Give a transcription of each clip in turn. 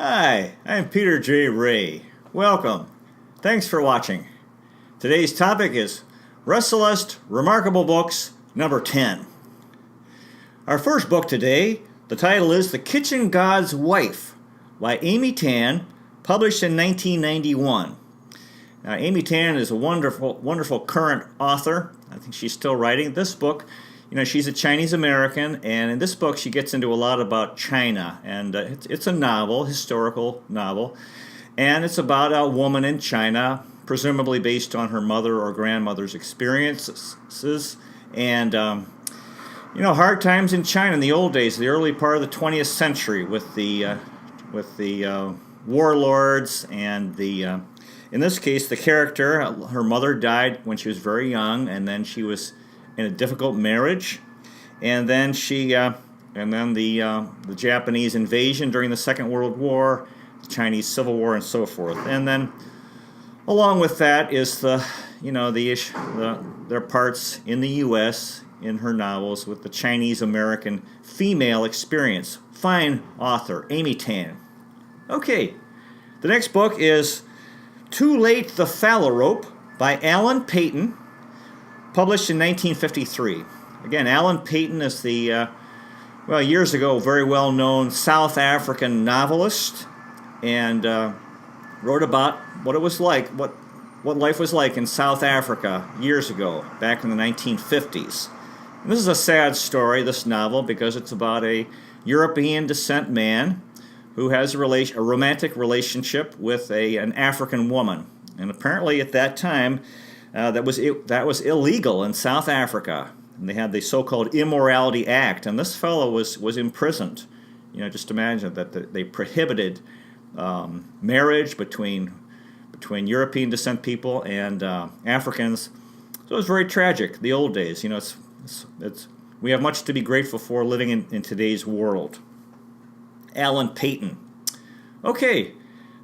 Hi, I'm Peter J. Ray. Welcome. Thanks for watching. Today's topic is Resalest Remarkable Books, number 10. Our first book today, the title is The Kitchen God's Wife by Amy Tan, published in 1991. Now, Amy Tan is a wonderful current author. I think she's still writing this book. She's a Chinese American, and in this book she gets into a lot about China. And it's a novel, historical novel, and it's about a woman in China, presumably based on her mother or grandmother's experiences. And hard times in China in the old days, the early part of the 20th century, with the warlords and the in this case, the character, her mother died when she was very young, and then she was in a difficult marriage, and then the Japanese invasion during the Second World War, the Chinese Civil War, and so forth. And then, along with that, is their parts in the U.S. in her novels with the Chinese American female experience. Fine author, Amy Tan. Okay, the next book is Too Late the Phalarope by Alan Paton, published in 1953. Again, Alan Paton is the, years ago, very well-known South African novelist, and wrote about what it was like, what life was like in South Africa years ago, back in the 1950s. And this is a sad story, this novel, because it's about a European descent man who has a romantic relationship with an African woman. And apparently at that time, that was illegal in South Africa. And they had the so-called Immorality Act, and this fellow was imprisoned. Just imagine that they prohibited marriage between European descent people and Africans. So it was very tragic. The old days, we have much to be grateful for living in today's world. Alan Paton. Okay,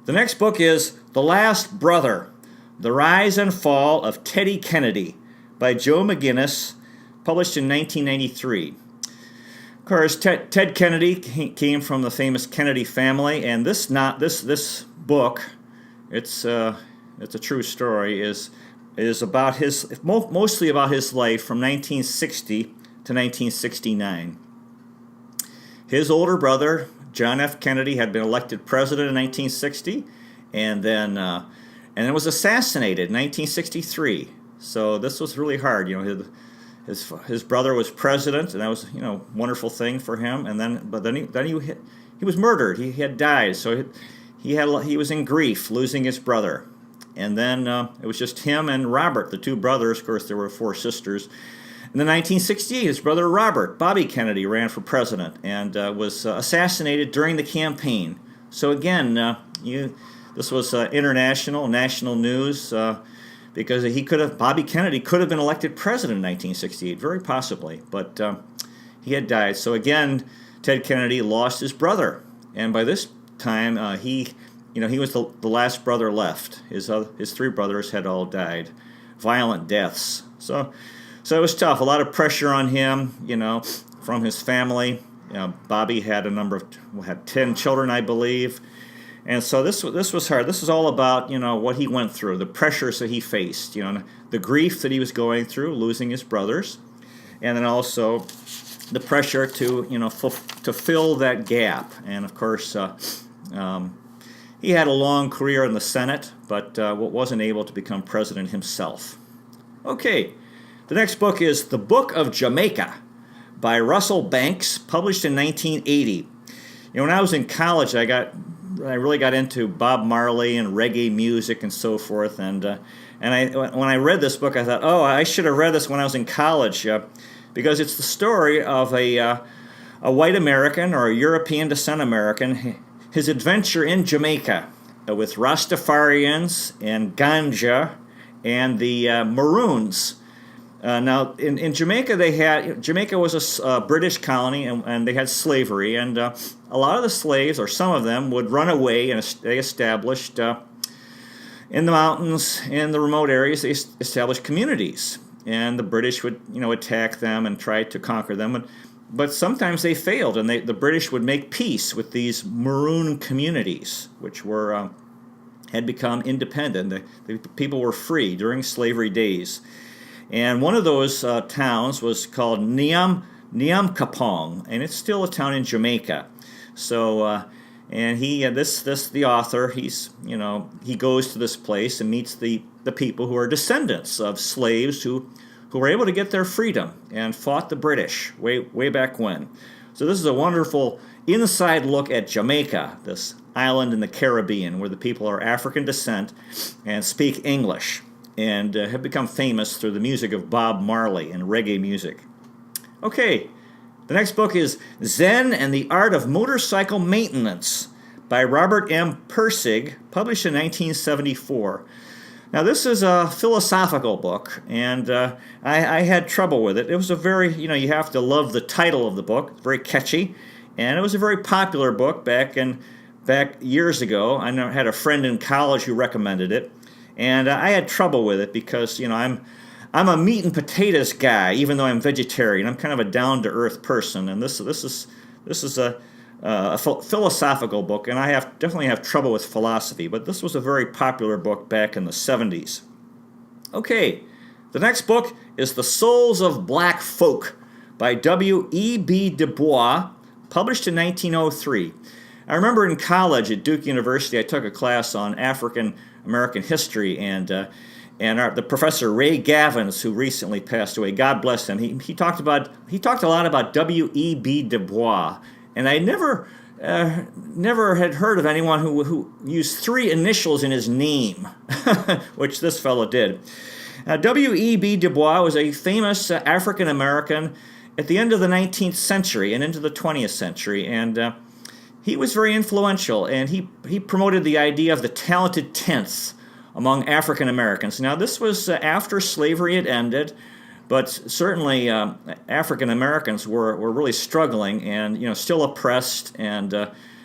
the next book is The Last Brother, The Rise and Fall of Teddy Kennedy by Joe McGinnis, published in 1993. Of course, Ted Kennedy came from the famous Kennedy family, and this book, it's a true story, is about mostly about his life from 1960 to 1969. His older brother, John F. Kennedy, had been elected president in 1960, and then was assassinated in 1963. So this was really hard. His brother was president, and that was a wonderful thing for him. And then he was murdered. He had died. So he was in grief, losing his brother. And then it was just him and Robert, the two brothers. Of course, there were four sisters. In 1968, his brother Robert, Bobby Kennedy, ran for president and was assassinated during the campaign. So again, this was national news because Bobby Kennedy could have been elected president in 1968, very possibly, but he had died. So again, Ted Kennedy lost his brother, and by this time he was the last brother left. His three brothers had all died, violent deaths. So it was tough. A lot of pressure on him, from his family. Bobby had had 10 children, I believe, and so this was hard. This is all about what he went through, the pressures that he faced, the grief that he was going through, losing his brothers, and then also the pressure to to fill that gap. And of course, he had a long career in the Senate, but wasn't able to become president himself. Okay. The next book is The Book of Jamaica by Russel Banks, published in 1980. When I was in college, I really got into Bob Marley and reggae music and so forth. And when I read this book, I thought, I should have read this when I was in college, because it's the story of a white American or a European descent American, his adventure in Jamaica with Rastafarians and ganja and the Maroons. Now, in Jamaica, Jamaica was a British colony, and they had slavery, and a lot of the slaves, or some of them, would run away, and they established, in the mountains, in the remote areas, they established communities, and the British would, attack them and try to conquer them, but sometimes they failed, and the British would make peace with these maroon communities, which were had become independent. The people were free during slavery days. And one of those towns was called Niamkapong, and it's still a town in Jamaica. So, and the author, he goes to this place and meets the people who are descendants of slaves who were able to get their freedom and fought the British way back when. So this is a wonderful inside look at Jamaica, this island in the Caribbean where the people are African descent and speak English, and have become famous through the music of Bob Marley and reggae music. Okay, the next book is Zen and the Art of Motorcycle Maintenance by Robert M. Pirsig, published in 1974. Now, this is a philosophical book, and I had trouble with it. It was a very, you have to love the title of the book. It's very catchy, and it was a very popular book back years ago. I had a friend in college who recommended it, and I had trouble with it because, I'm a meat and potatoes guy, even though I'm vegetarian. I'm kind of a down-to-earth person, and this is a philosophical book, and I definitely have trouble with philosophy, but this was a very popular book back in the 70s. Okay, the next book is The Souls of Black Folk by W.E.B. DuBois, published in 1903. I remember in college at Duke University, I took a class on African American history, and the professor Ray Gavins, who recently passed away, God bless him, he talked a lot about W.E.B. DuBois, and I never had heard of anyone who used three initials in his name, which this fellow did. W.E.B. DuBois was a famous African American at the end of the 19th century and into the 20th century, and he was very influential, and he promoted the idea of the talented tenth among African Americans. Now, this was after slavery had ended, but certainly African Americans were really struggling and still oppressed and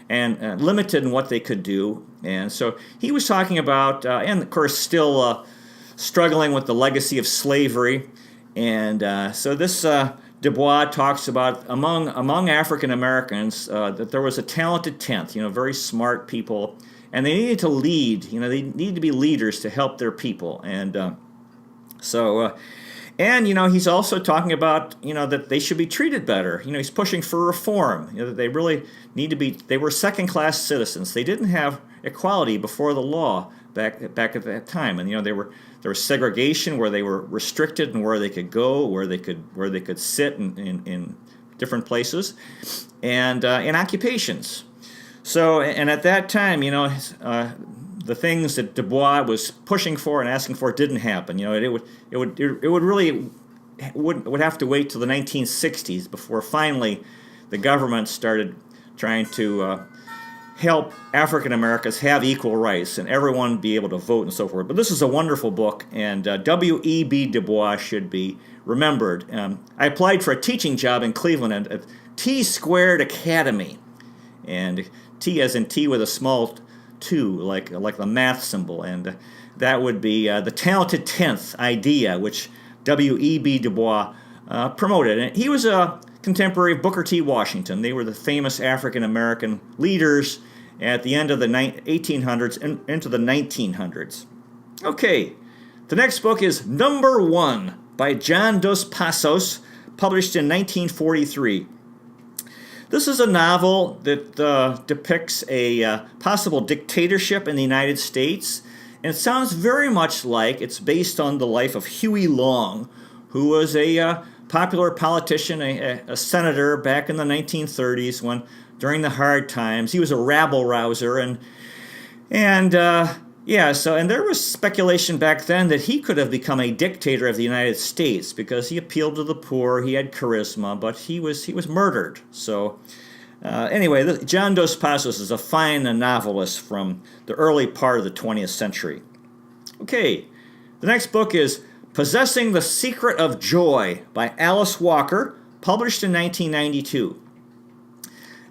limited in what they could do. And so he was talking about, and of course still struggling with the legacy of slavery. And so this DuBois talks about among African Americans that there was a talented tenth, very smart people, and they needed to lead. They needed to be leaders to help their people. And and he's also talking about that they should be treated better. He's pushing for reform. That they really need to be. They were second-class citizens. They didn't have equality before the law back at that time, and there was segregation where they were restricted and where they could go, where they could sit in different places, and in occupations. So, and at that time, the things that DuBois was pushing for and asking for didn't happen. It would have to wait till the 1960s before finally the government started trying to help African Americans have equal rights and everyone be able to vote and so forth. But this is a wonderful book, and W.E.B. DuBois should be remembered. I applied for a teaching job in Cleveland at T Squared Academy, and T as in T with a small 2, like the math symbol, and that would be the talented tenth idea, which W.E.B. DuBois promoted. And he was a contemporary of Booker T. Washington. They were the famous African American leaders at the end of the 1800s and into the 1900s. Okay, the next book is Number One by John Dos Passos, published in 1943. This is a novel that depicts a possible dictatorship in the United States, and it sounds very much like it's based on the life of Huey Long, who was a popular politician, a senator back in the 1930s during the hard times. He was a rabble-rouser, and there was speculation back then that he could have become a dictator of the United States because he appealed to the poor, he had charisma, but he was murdered. So anyway, John Dos Passos is a fine novelist from the early part of the 20th century. Okay, the next book is Possessing the Secret of Joy by Alice Walker, published in 1992.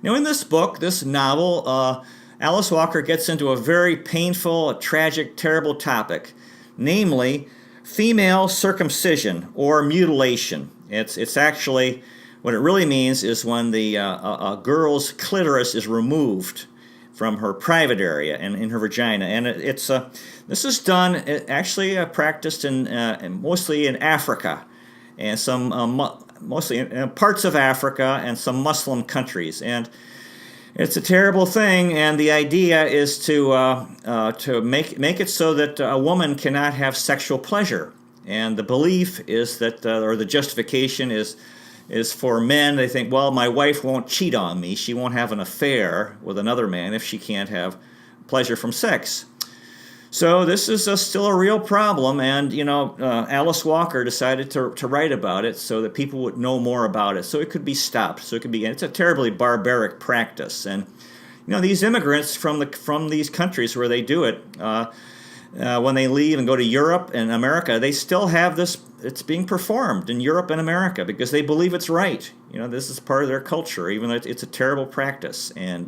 Now in this book, this novel, Alice Walker gets into a very painful, tragic, terrible topic, namely female circumcision or mutilation. It's actually What it really means is when a girl's clitoris is removed from her private area and in her vagina. And this is done, actually practiced mostly in Africa and some mostly in parts of Africa and some Muslim countries. And it's a terrible thing, and the idea is to make it so that a woman cannot have sexual pleasure. And the belief is that, or the justification is for men. They think, well, my wife won't cheat on me. She won't have an affair with another man if she can't have pleasure from sex. So this is still a real problem, and Alice Walker decided to write about it so that people would know more about it, so it could be stopped. So it's a terribly barbaric practice, and these immigrants from these countries where they do it, when they leave and go to Europe and America, they still have this. It's being performed in Europe and America because they believe it's right. This is part of their culture, even though it's a terrible practice. And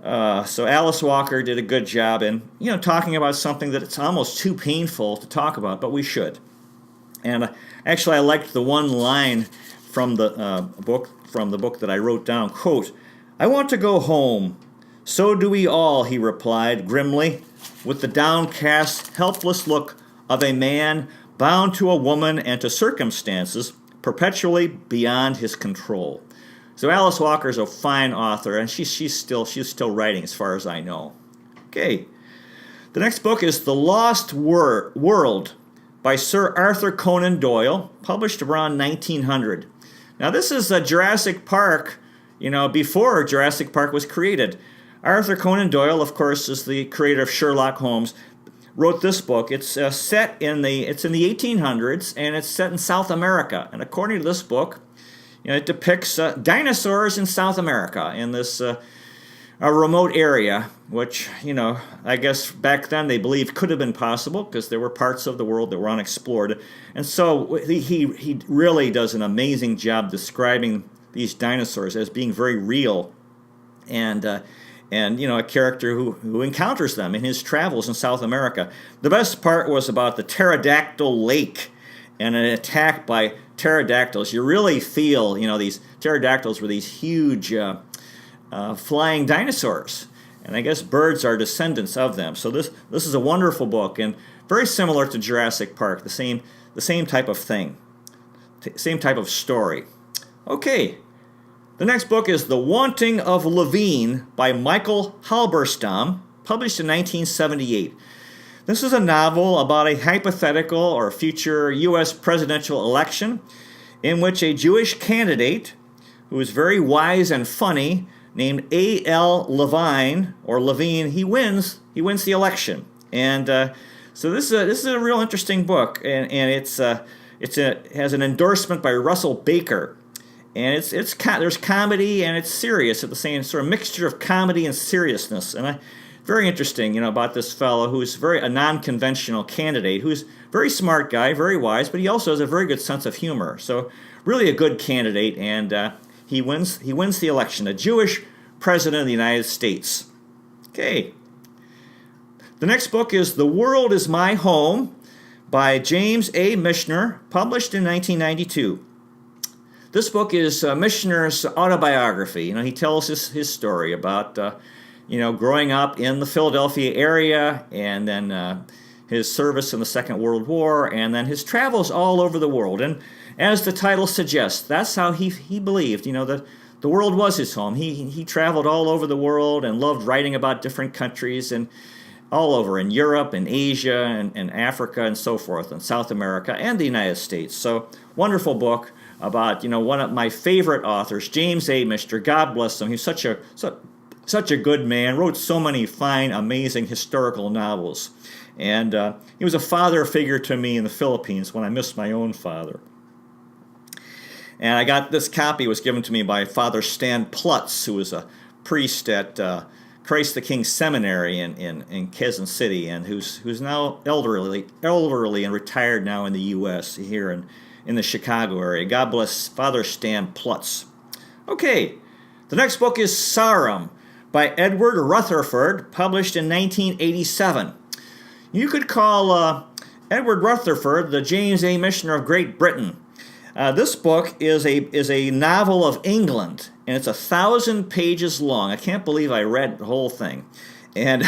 so Alice Walker did a good job in talking about something that it's almost too painful to talk about, but we should. And actually, I liked the one line from the book that I wrote down. Quote, "I want to go home. So do we all," he replied grimly, with the downcast, helpless look of a man bound to a woman and to circumstances perpetually beyond his control. So Alice Walker is a fine author, and she's still writing, as far as I know. Okay, the next book is The Lost World by Sir Arthur Conan Doyle, published around 1900. Now this is Jurassic Park, before Jurassic Park was created. Arthur Conan Doyle, of course, is the creator of Sherlock Holmes, wrote this book. It's set in the 1800s, and it's set in South America. And according to this book, it depicts dinosaurs in South America in this a remote area, which I guess back then they believed could have been possible because there were parts of the world that were unexplored. And so he really does an amazing job describing these dinosaurs as being very real, and a character who encounters them in his travels in South America. The best part was about the pterodactyl lake and an attack by pterodactyls. You really feel, these pterodactyls were these huge flying dinosaurs, and I guess birds are descendants of them. So this is a wonderful book and very similar to Jurassic Park. The same type of thing, same type of story. Okay. The next book is The Wanting of Levine by Michael Halberstam, published in 1978. This is a novel about a hypothetical or future U.S. presidential election in which a Jewish candidate who is very wise and funny, named A.L. Levine, he wins the election. And so this is a real interesting book, and it has an endorsement by Russell Baker. And there's comedy and it's serious at the same sort of mixture of comedy and seriousness. And very interesting, about this fellow who's a non-conventional candidate, who's a very smart guy, very wise, but he also has a very good sense of humor. So really a good candidate, and he wins the election, a Jewish president of the United States. Okay. The next book is The World Is My Home by James A. Michener, published in 1992. This book is Michener's autobiography. He tells his story about, growing up in the Philadelphia area, and then his service in the Second World War, and then his travels all over the world. And as the title suggests, that's how he believed, that the world was his home. He traveled all over the world and loved writing about different countries and all over in Europe and Asia and Africa and so forth, and South America and the United States. So wonderful book about, one of my favorite authors, James A. Michener. God bless him. He's such a good man, wrote so many fine, amazing historical novels. And he was a father figure to me in the Philippines when I missed my own father. And I got this copy, was given to me by Father Stan Plutz, who was a priest at Christ the King Seminary in Quezon City, and who's now elderly and retired now in the U.S. here in the Chicago area. God bless Father Stan Plutz. Okay, the next book is Sarum by Edward Rutherfurd, published in 1987. You could call Edward Rutherfurd the James A. Michener of Great Britain. This book is a novel of England, and it's 1,000 pages long. I can't believe I read the whole thing. And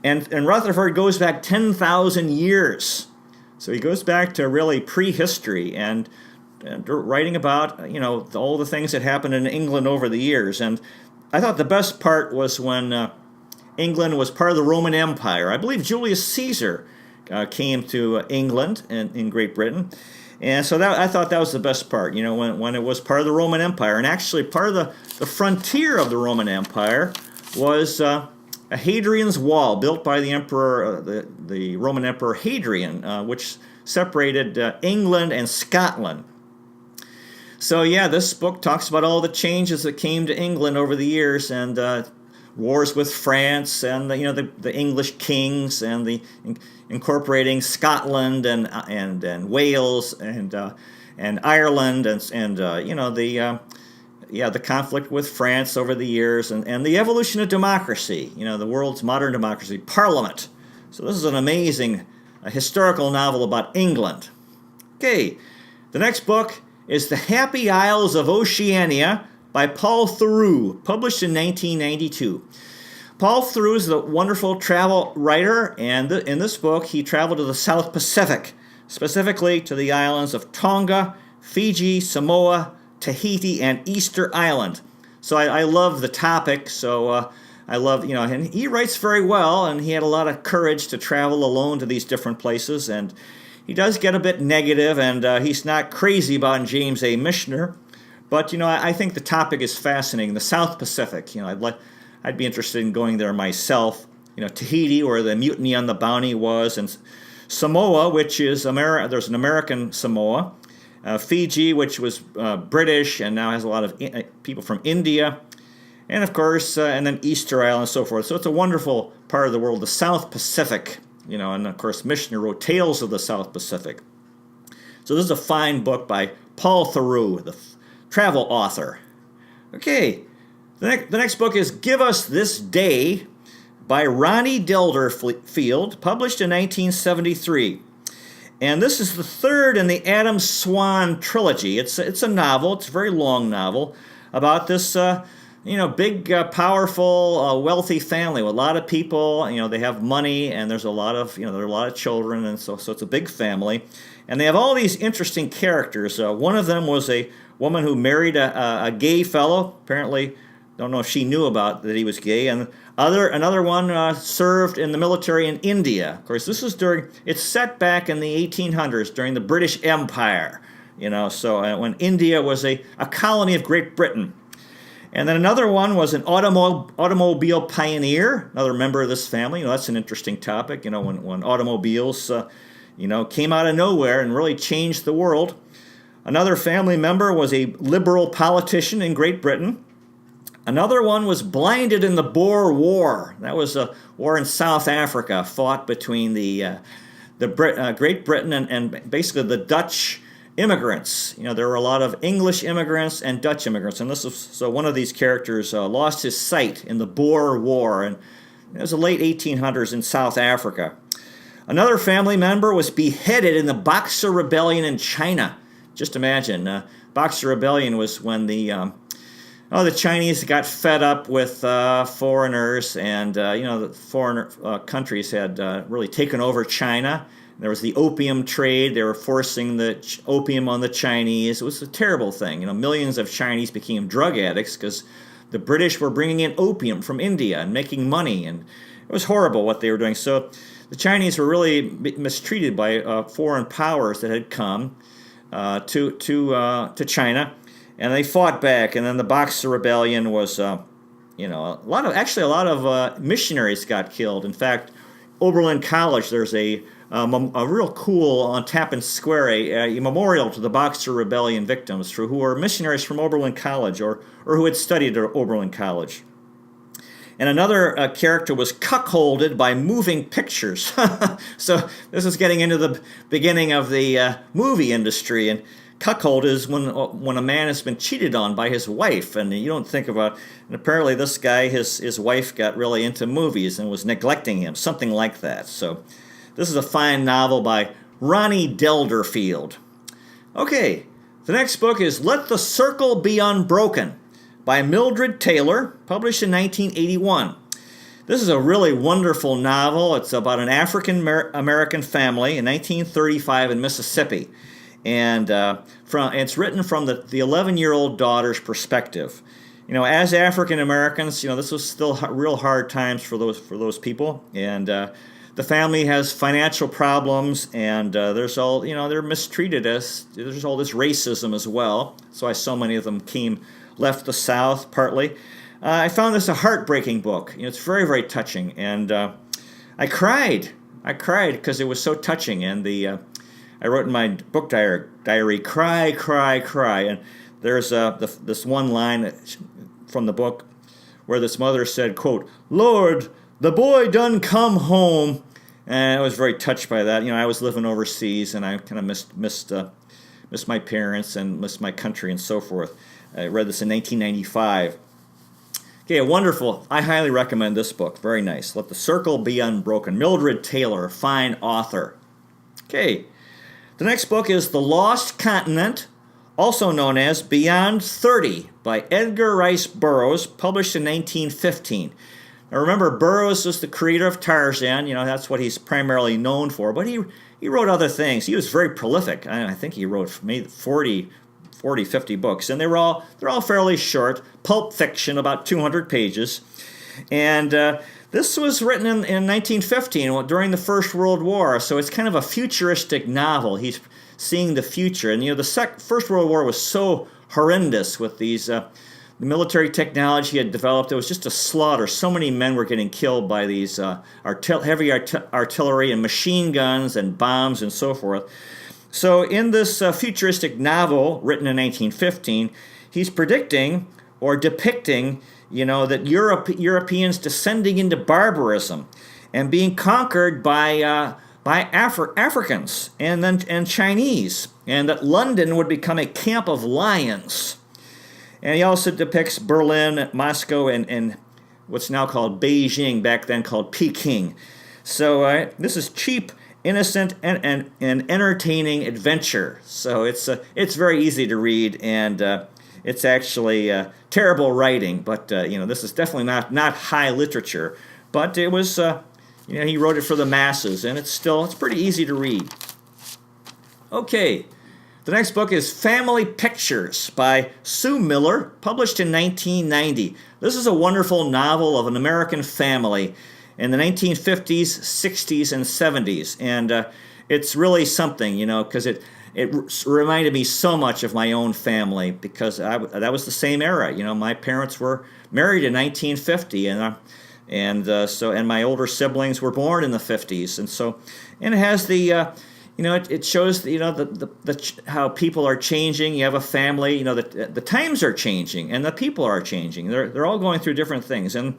and Rutherfurd goes back 10,000 years. So he goes back to really prehistory and writing about, all the things that happened in England over the years. And I thought the best part was when England was part of the Roman Empire. I believe Julius Caesar came to England and in Great Britain. And so I thought that was the best part, when it was part of the Roman Empire. And actually part of the frontier of the Roman Empire was a Hadrian's Wall built by the emperor, the Roman Emperor Hadrian, which separated England and Scotland. So yeah, this book talks about all the changes that came to England over the years, and wars with France, and the English kings, and the incorporating Scotland and Wales and Ireland, and the conflict with France over the years, and the evolution of democracy. The world's modern democracy, Parliament. So this is an amazing historical novel about England. Okay, the next book is The Happy Isles of Oceania by Paul Theroux, published in 1992. Paul Theroux is a wonderful travel writer, and in this book he traveled to the South Pacific, specifically to the islands of Tonga, Fiji, Samoa, Tahiti, and Easter Island. So I love the topic, so I love, and he writes very well, and he had a lot of courage to travel alone to these different places, and he does get a bit negative, and he's not crazy about James A. Michener, but I think the topic is fascinating. The South Pacific, I'd be interested in going there myself. Tahiti, where the mutiny on the Bounty was, and Samoa, which is there's an American Samoa, Fiji, which was British and now has a lot of people from India, and of course, and then Easter Island and so forth. So it's a wonderful part of the world, the South Pacific. And of course, Michener wrote Tales of the South Pacific. So this is a fine book by Paul Theroux, the travel author. Okay, the next book is Give Us This Day by Ronnie Delderfield, published in 1973. And this is the third in the Adam Swan trilogy. It's a novel. It's a very long novel about this big, powerful, wealthy family with a lot of people. They have money, and there's a lot of, there are a lot of children, and so it's a big family. And they have all these interesting characters. One of them was a woman who married a gay fellow. Apparently, don't know if she knew about that he was gay. And another one served in the military in India. Of course, this is it's set back in the 1800s during the British Empire. So when India was a colony of Great Britain. And then another one was an automobile pioneer, another member of this family. That's an interesting topic, when automobiles, came out of nowhere and really changed the world. Another family member was a liberal politician in Great Britain. Another one was blinded in the Boer War. That was a war in South Africa fought between the Great Britain and basically the Dutch immigrants. There were a lot of English immigrants and Dutch immigrants, and so one of these characters lost his sight in the Boer War, and it was the late 1800s in South Africa. Another family member was beheaded in the Boxer Rebellion in China. Just imagine, Boxer Rebellion was when the Chinese got fed up with foreigners, and the foreign countries had really taken over China. There was the opium trade. They were forcing the opium on the Chinese. It was a terrible thing. Millions of Chinese became drug addicts because the British were bringing in opium from India and making money, and it was horrible what they were doing. So the Chinese were really mistreated by foreign powers that had come to China, and they fought back. And then the Boxer Rebellion was, a lot of missionaries got killed. In fact, Oberlin College, there's a real cool on Tappan Square, a memorial to the Boxer Rebellion victims who were missionaries from Oberlin College or who had studied at Oberlin College. And another character was cuckolded by moving pictures. So this is getting into the beginning of the movie industry. And cuckold is when a man has been cheated on by his wife, and you don't think about. And apparently, this guy, his wife, got really into movies and was neglecting him, something like that. So, this is a fine novel by Ronnie Delderfield. Okay, The next book is Let the Circle Be Unbroken by Mildred Taylor, published in 1981. This is a really wonderful novel. It's about an African-American family in 1935 in Mississippi. And it's written from the 11-year-old daughter's perspective. As African Americans, this was still real hard times for those people, and the family has financial problems, and there's all they're mistreated there's all this racism as well. So so many of them left the South partly. I found this a heartbreaking book. It's very, very touching, and I cried. I cried because it was so touching, and I wrote in my book diary, cry, cry, cry. And there's this one line from the book where this mother said, quote, "Lord, the boy done come home." And I was very touched by that. I was living overseas, and I kind of missed my parents and missed my country and so forth. I read this in 1995. Okay, wonderful. I highly recommend this book. Very nice. Let the Circle Be Unbroken. Mildred Taylor, fine author. Okay. The next book is The Lost Continent, also known as Beyond 30, by Edgar Rice Burroughs, published in 1915. Now remember, Burroughs was the creator of Tarzan. That's what he's primarily known for, but he wrote other things. He was very prolific. I think he wrote maybe 40, 50 books, and they're all fairly short, pulp fiction, about 200 pages. And this was written in 1915 during the First World War, so it's kind of a futuristic novel. He's seeing the future, and the First World War was so horrendous with these the military technology he had developed. It was just a slaughter. So many men were getting killed by these heavy artillery and machine guns and bombs and so forth. So in this futuristic novel written in 1915, he's predicting or depicting that Europeans descending into barbarism and being conquered by Africans and Chinese, and that London would become a camp of lions. And he also depicts Berlin, Moscow, and what's now called Beijing, back then called Peking. So this is cheap, innocent, and entertaining adventure. So it's very easy to read, and it's actually terrible writing, but this is definitely not high literature. But it was, he wrote it for the masses, and it's pretty easy to read. Okay, the next book is Family Pictures by Sue Miller, published in 1990. This is a wonderful novel of an American family in the 1950s, 60s, and 70s, and it's really something, because it reminded me so much of my own family, because that was the same era. My parents were married in 1950, and my older siblings were born in the 50s, and it has it shows how people are changing. You have a family. The times are changing, and the people are changing. They're all going through different things, and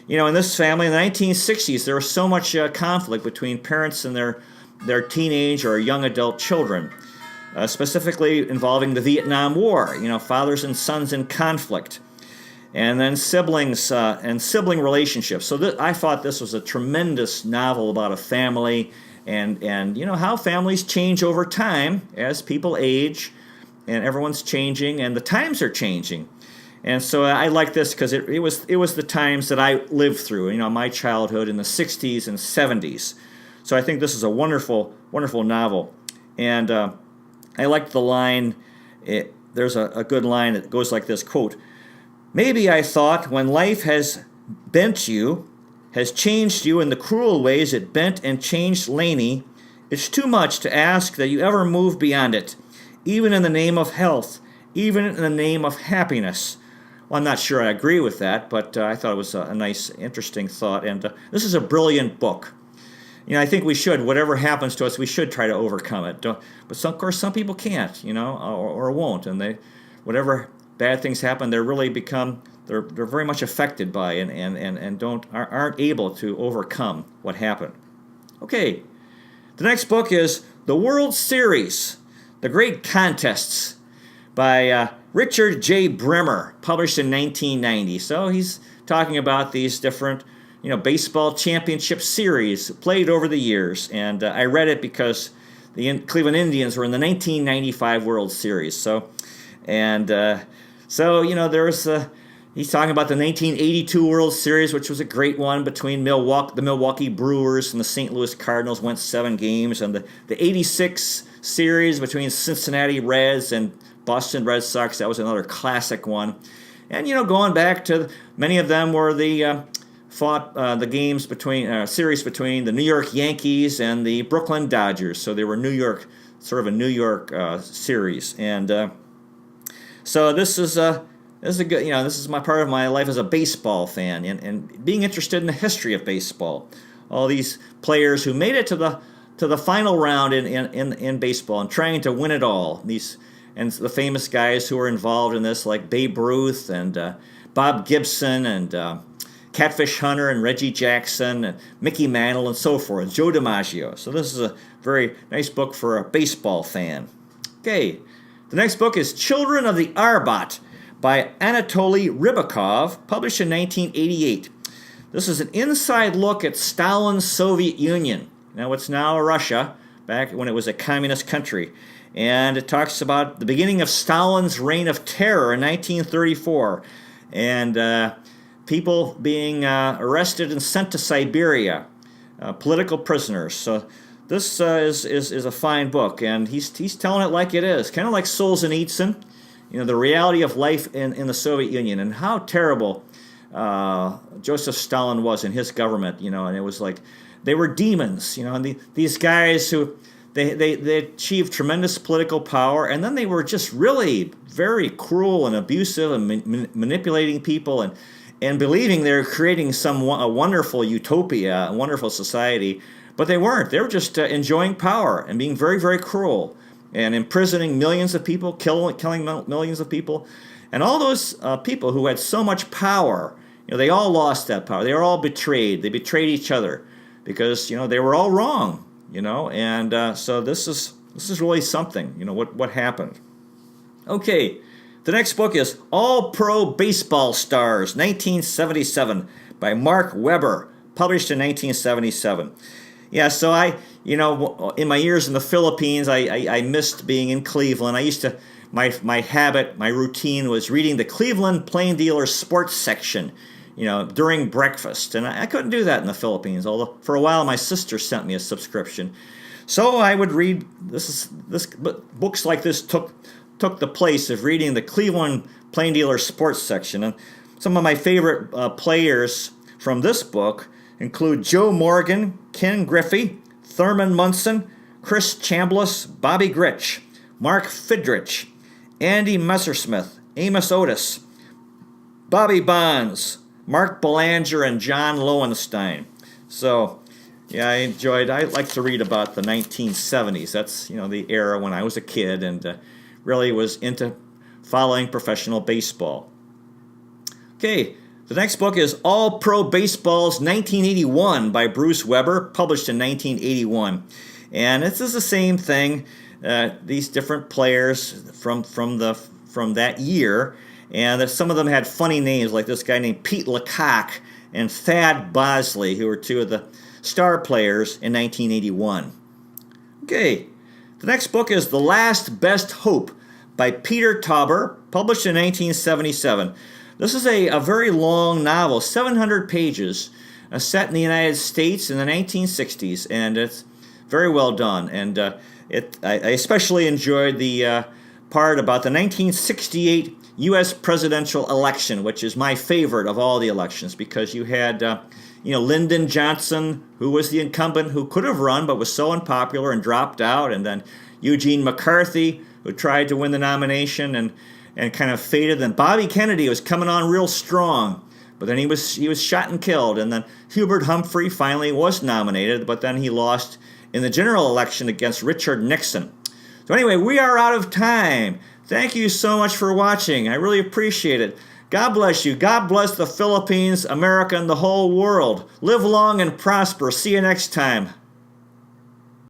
in this family in the 1960s, there was so much conflict between parents and their teenage or young adult children. Specifically involving the Vietnam War, fathers and sons in conflict, and then siblings and sibling relationships. So I thought this was a tremendous novel about a family and how families change over time as people age, and everyone's changing, and the times are changing. And so I like this because it was the times that I lived through, my childhood in the 60s and 70s. So I think this is a wonderful, wonderful novel, and I liked the line. There's a good line that goes like this, quote, "Maybe I thought when life has bent you, has changed you in the cruel ways it bent and changed Laney, it's too much to ask that you ever move beyond it, even in the name of health, even in the name of happiness." Well, I'm not sure I agree with that, but I thought it was a nice, interesting thought, and this is a brilliant book. I think we should, whatever happens to us, we should try to overcome it. But of course, some people can't, or won't, and whatever bad things happen, they're very much affected by it, and aren't able to overcome what happened. Okay, the next book is The World Series, The Great Contests, by Richard J. Brenner, published in 1990. So he's talking about these different baseball championship series played over the years, and I read it because Cleveland Indians were in the 1995 World Series. So there's he's talking about the 1982 World Series, which was a great one between the Milwaukee Brewers and the St. Louis Cardinals, went 7 games, and the 86 series between Cincinnati Reds and Boston Red Sox, that was another classic one. And going back to many of them were the games series between the New York Yankees and the Brooklyn Dodgers. So they were sort of a New York series. And so this is a good, this is my part of my life as a baseball fan and being interested in the history of baseball. All these players who made it to the final round in baseball and trying to win it all. And the famous guys who were involved in this, like Babe Ruth and Bob Gibson and Catfish Hunter and Reggie Jackson and Mickey Mantle and so forth, Joe DiMaggio. So this is a very nice book for a baseball fan. Okay, the next book is Children of the Arbat by Anatoli Rybakov, published in 1988. This is an inside look at Stalin's Soviet Union. Now it's now Russia, back when it was a communist country. And it talks about the beginning of Stalin's reign of terror in 1934, and people being arrested and sent to Siberia, political prisoners. So this is a fine book, and he's telling it like it is, kind of like Solzhenitsyn, the reality of life in the Soviet Union and how terrible Joseph Stalin was in his government. And it was like they were demons. And these guys who. They achieved tremendous political power, and then they were just really very cruel and abusive and manipulating people and believing they were creating a wonderful utopia, a wonderful society. But they weren't. They were just enjoying power and being very, very cruel and imprisoning millions of people, killing millions of people. And all those people who had so much power, they all lost that power. They were all betrayed. They betrayed each other because, they were all wrong. And so this is really something, what happened. Okay, the next book is All-Pro Baseball Stars, 1977, by Mark Weber, published in 1977. Yeah, so in my years in the Philippines, I missed being in Cleveland. I used to, my routine was reading the Cleveland Plain Dealer sports section, during breakfast. And I couldn't do that in the Philippines, although for a while my sister sent me a subscription. So I would read, books like this took the place of reading the Cleveland Plain Dealer sports section. And some of my favorite players from this book include Joe Morgan, Ken Griffey, Thurman Munson, Chris Chambliss, Bobby Grich, Mark Fidrich, Andy Messersmith, Amos Otis, Bobby Bonds, Mark Belanger, and John Lowenstein. So, yeah, I like to read about the 1970s. That's, the era when I was a kid and really was into following professional baseball. Okay, the next book is All Pro Baseball's 1981 by Bruce Weber, published in 1981. And this is the same thing, these different players from that year. And some of them had funny names, like this guy named Pete Lecoq and Thad Bosley, who were two of the star players in 1981. Okay, the next book is The Last Best Hope by Peter Tauber, published in 1977. This is a very long novel, 700 pages, set in the United States in the 1960s, and it's very well done. And I especially enjoyed the part about the 1968 U.S. presidential election, which is my favorite of all the elections, because you had, Lyndon Johnson, who was the incumbent, who could have run but was so unpopular and dropped out, and then Eugene McCarthy, who tried to win the nomination and kind of faded. Then Bobby Kennedy was coming on real strong, but then he was shot and killed. And then Hubert Humphrey finally was nominated, but then he lost in the general election against Richard Nixon. So anyway, we are out of time. Thank you so much for watching. I really appreciate it. God bless you. God bless the Philippines, America, and the whole world. Live long and prosper. See you next time.